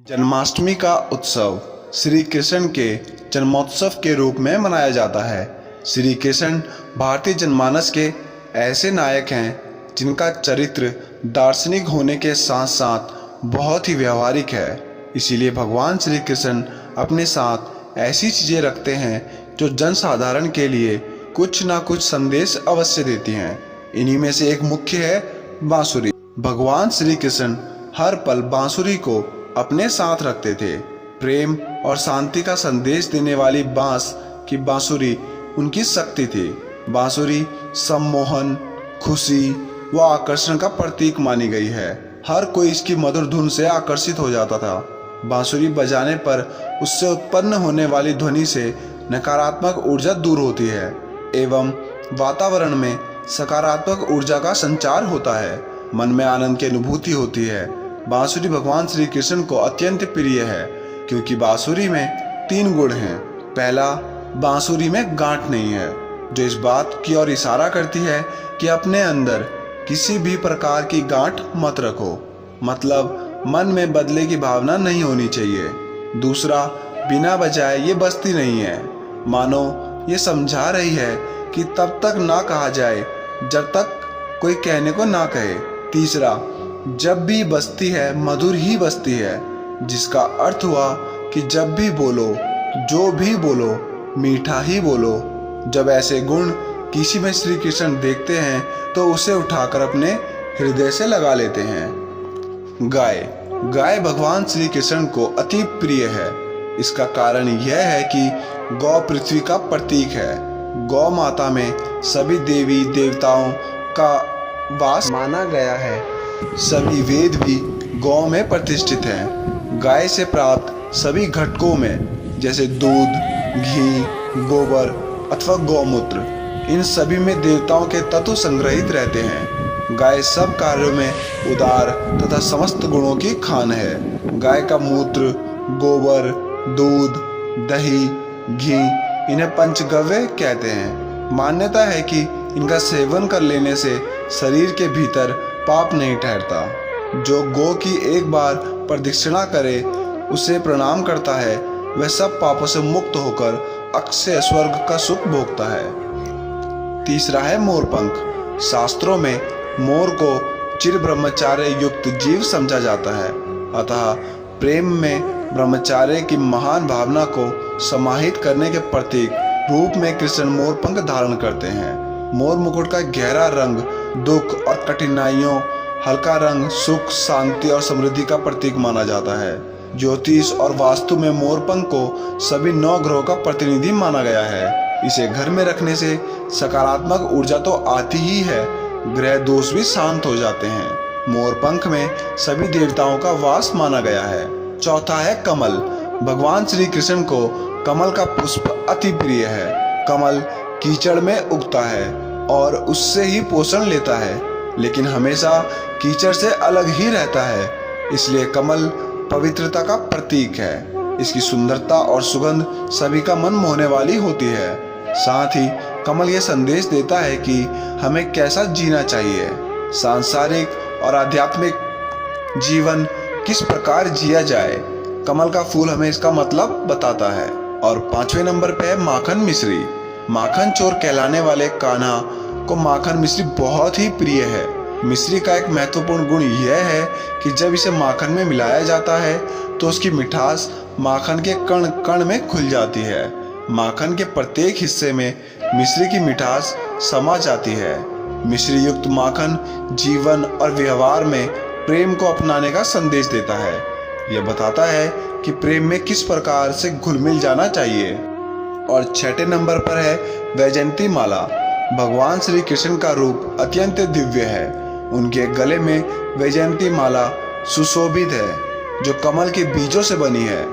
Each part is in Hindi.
जन्माष्टमी का उत्सव श्री कृष्ण के जन्मोत्सव के रूप में मनाया जाता है। श्री कृष्ण भारतीय जनमानस के ऐसे नायक हैं जिनका चरित्र दार्शनिक होने के साथ साथ बहुत ही व्यवहारिक है। इसीलिए भगवान श्री कृष्ण अपने साथ ऐसी चीज़ें रखते हैं जो जनसाधारण के लिए कुछ ना कुछ संदेश अवश्य देती हैं। इन्हीं में से एक मुख्य है बांसुरी। भगवान श्री कृष्ण हर पल बांसुरी को अपने साथ रखते थे। प्रेम और शांति का संदेश देने वाली बांस की बांसुरी उनकी शक्ति थी। बांसुरी सम्मोहन, खुशी व आकर्षण का प्रतीक मानी गई है। हर कोई इसकी मधुर धुन से आकर्षित हो जाता था। बांसुरी बजाने पर उससे उत्पन्न होने वाली ध्वनि से नकारात्मक ऊर्जा दूर होती है एवं वातावरण में सकारात्मक ऊर्जा का संचार होता है। मन में आनंद की अनुभूति होती है। बांसुरी भगवान श्री कृष्ण को अत्यंत प्रिय है क्योंकि बांसुरी में 3 गुण हैं। पहला, बांसुरी में गांठ नहीं है, जो इस बात की ओर इशारा करती है कि अपने अंदर किसी भी प्रकार की गांठ मत रखो, मतलब मन में बदले की भावना नहीं होनी चाहिए। दूसरा, बिना बजाए ये बजती नहीं है, मानो ये समझा रही है कि तब तक ना कहा जाए जब तक कोई कहने को ना कहे। तीसरा, जब भी बजती है मधुर ही बजती है, जिसका अर्थ हुआ कि जब भी बोलो, जो भी बोलो, मीठा ही बोलो। जब ऐसे गुण किसी में श्री कृष्ण देखते हैं तो उसे उठाकर अपने हृदय से लगा लेते हैं। गाय भगवान श्री कृष्ण को अति प्रिय है। इसका कारण यह है कि गौ पृथ्वी का प्रतीक है। गौ माता में सभी देवी देवताओं का वास माना गया है। सभी वेद भी गौ में प्रतिष्ठित हैं। गाय से प्राप्त सभी घटकों में जैसे दूध, घी, गोबर अथवा गौमूत्र, इन सभी में देवताओं के तत्व संग्रहित रहते हैं। गाय सब कार्यों में उदार तथा समस्त गुणों की खान है। गाय का मूत्र, गोबर, दूध, दही, घी इन्हें पंचगव्य कहते हैं। मान्यता है कि इनका सेवन कर लेने से शरीर के भीतर पाप नहीं ठहरता। जो गौ की एक बार प्रदक्षिणा करे, उसे प्रणाम करता है, वह सब पापों से मुक्त होकर अक्षय स्वर्ग का सुख भोगता है। तीसरा है मोरपंख। शास्त्रों में मोर को चिर ब्रह्मचार्य युक्त जीव समझा जाता है। अतः प्रेम में ब्रह्मचार्य की महान भावना को समाहित करने के प्रतीक रूप में कृष्ण मोरपंख धारण करते हैं। मोर मुकुट का गहरा रंग दुख और कठिनाइयों, हल्का रंग सुख, शांति और समृद्धि का प्रतीक माना जाता है। ज्योतिष और वास्तु में मोरपंख को सभी 9 ग्रहों का प्रतिनिधि माना गया है। इसे घर में रखने से सकारात्मक ऊर्जा तो आती ही है, ग्रह दोष भी शांत हो जाते हैं। मोरपंख में सभी देवताओं का वास माना गया है। चौथा है कमल। भगवान श्री कृष्ण को कमल का पुष्प अति प्रिय है। कमल कीचड़ में उगता है और उससे ही पोषण लेता है, लेकिन हमेशा कीचड़ से अलग ही रहता है। इसलिए कमल पवित्रता का प्रतीक है। इसकी सुंदरता और सुगंध सभी का मन मोहने वाली होती है। साथ ही कमल ये संदेश देता है कि हमें कैसा जीना चाहिए, सांसारिक और आध्यात्मिक जीवन किस प्रकार जिया जाए। कमल का फूल हमें इसका मतलब बताता है। और 5वें नंबर पे है माखन मिश्री। माखन चोर कहलाने वाले कान्हा को माखन मिश्री बहुत ही प्रिय है। मिश्री का एक महत्वपूर्ण गुण यह है कि जब इसे माखन में मिलाया जाता है तो उसकी मिठास माखन के कण कण में घुल जाती है। माखन के प्रत्येक हिस्से में मिश्री की मिठास समा जाती है। मिश्री युक्त माखन जीवन और व्यवहार में प्रेम को अपनाने का संदेश देता है। यह बताता है कि प्रेम में किस प्रकार से घुल मिल जाना चाहिए। और 6ठे नंबर पर है वैजयंती माला। भगवान श्री कृष्ण का रूप अत्यंत दिव्य है। उनके गले में वैजयंती माला सुशोभित है जो कमल के बीजों से बनी है।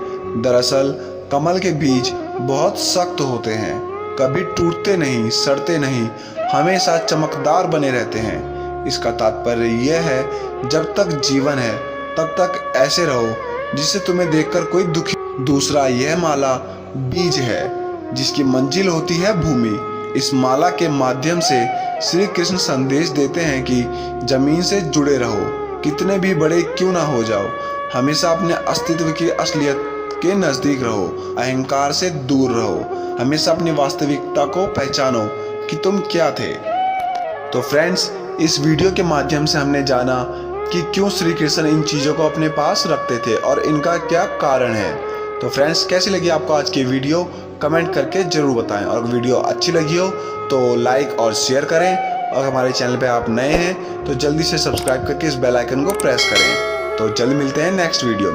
दरअसल कमल के बीज बहुत सख्त होते हैं, कभी टूटते नहीं, सड़ते नहीं, हमेशा चमकदार बने रहते हैं। इसका तात्पर्य यह है जब तक जीवन है तब तक ऐसे रहो जिससे तुम्हें देखकर कोई दुखी। दूसरा, यह माला बीज है जिसकी मंजिल होती है भूमि। इस माला के माध्यम से श्री कृष्ण संदेश देते हैं कि जमीन से जुड़े रहो, कितने भी बड़े क्यों ना हो जाओ, हमेशा अपने अस्तित्व की असलियत के नज़दीक रहो, अहंकार से दूर रहो, हमेशा अपनी वास्तविकता को पहचानो कि तुम क्या थे। तो फ्रेंड्स, इस वीडियो के माध्यम से हमने जाना कि क्यों श्री कृष्ण इन चीज़ों को अपने पास रखते थे और इनका क्या कारण है। तो फ्रेंड्स, कैसी लगी आपको आज की वीडियो कमेंट करके ज़रूर बताएं, और वीडियो अच्छी लगी हो तो लाइक और शेयर करें, और हमारे चैनल पे आप नए हैं तो जल्दी से सब्सक्राइब करके इस बेल आइकन को प्रेस करें। तो जल्द मिलते हैं नेक्स्ट वीडियो में।